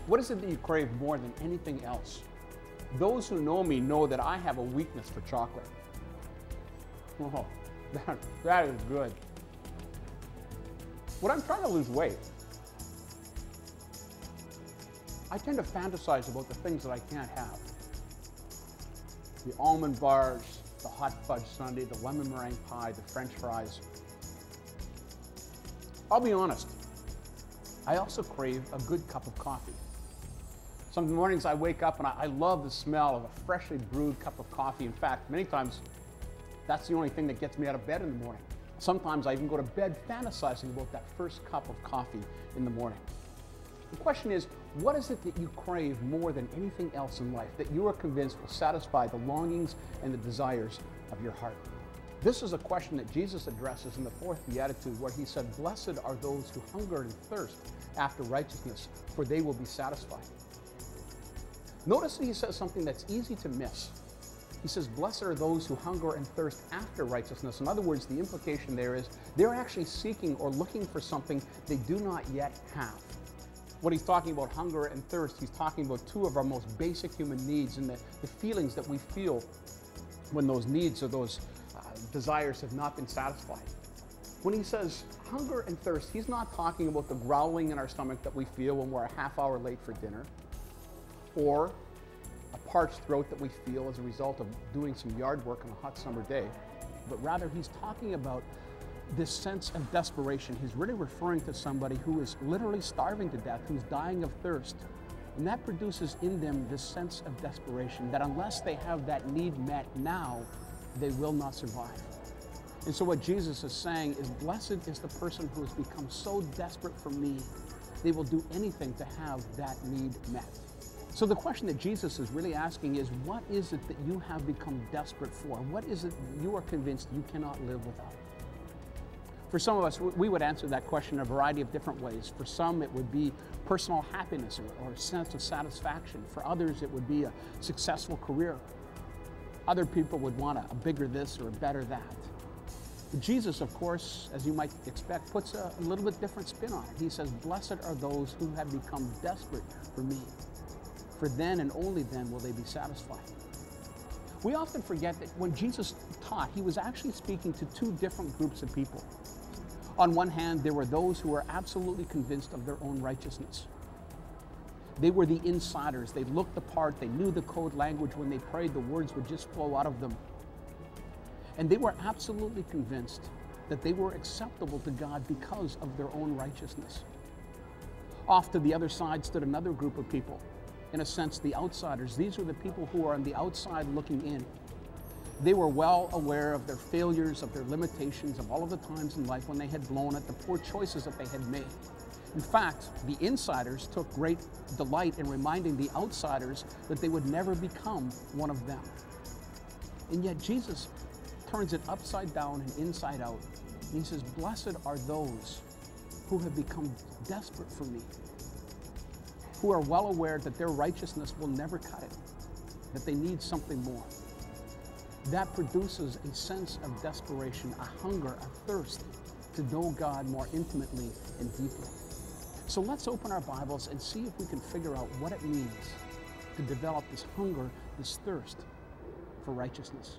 What is it that you crave more than anything else? Those who know me know that I have a weakness for chocolate. Oh, that is good. When I'm trying to lose weight, I tend to fantasize about the things that I can't have. The almond bars, the hot fudge sundae, the lemon meringue pie, the French fries. I'll be honest, I also crave a good cup of coffee. Some mornings I wake up and I love the smell of a freshly brewed cup of coffee. In fact, many times that's the only thing that gets me out of bed in the morning. Sometimes I even go to bed fantasizing about that first cup of coffee in the morning. The question is, what is it that you crave more than anything else in life that you are convinced will satisfy the longings and the desires of your heart? This is a question that Jesus addresses in the fourth beatitude, where he said, "Blessed are those who hunger and thirst after righteousness, for they will be satisfied." Notice that he says something that's easy to miss. He says, "Blessed are those who hunger and thirst after righteousness." In other words, the implication there is they're actually seeking or looking for something they do not yet have. When he's talking about hunger and thirst, he's talking about two of our most basic human needs and the feelings that we feel when those needs or those desires have not been satisfied. When he says hunger and thirst, he's not talking about the growling in our stomach that we feel when we're a half hour late for dinner, or a parched throat that we feel as a result of doing some yard work on a hot summer day, but rather he's talking about this sense of desperation. He's really referring to somebody who is literally starving to death, who's dying of thirst. And that produces in them this sense of desperation, that unless they have that need met now, they will not survive. And so what Jesus is saying is, blessed is the person who has become so desperate for me, they will do anything to have that need met. So the question that Jesus is really asking is, what is it that you have become desperate for? What is it you are convinced you cannot live without? For some of us, we would answer that question in a variety of different ways. For some, it would be personal happiness or a sense of satisfaction. For others, it would be a successful career. Other people would want a bigger this or a better that. But Jesus, of course, as you might expect, puts a little bit different spin on it. He says, "Blessed are those who have become desperate for me, for then and only then will they be satisfied." We often forget that when Jesus taught, he was actually speaking to two different groups of people. On one hand, there were those who were absolutely convinced of their own righteousness. They were the insiders. They looked the part. They knew the code language. When they prayed, the words would just flow out of them. And they were absolutely convinced that they were acceptable to God because of their own righteousness. Off to the other side stood another group of people. In a sense, the outsiders. These were the people who are on the outside looking in. They were well aware of their failures, of their limitations, of all of the times in life when they had blown it, the poor choices that they had made. In fact, the insiders took great delight in reminding the outsiders that they would never become one of them. And yet Jesus turns it upside down and inside out. And he says, "Blessed are those who have become desperate for me, who are well aware that their righteousness will never cut it, that they need something more." That produces a sense of desperation, a hunger, a thirst to know God more intimately and deeply. So let's open our Bibles and see if we can figure out what it means to develop this hunger, this thirst for righteousness.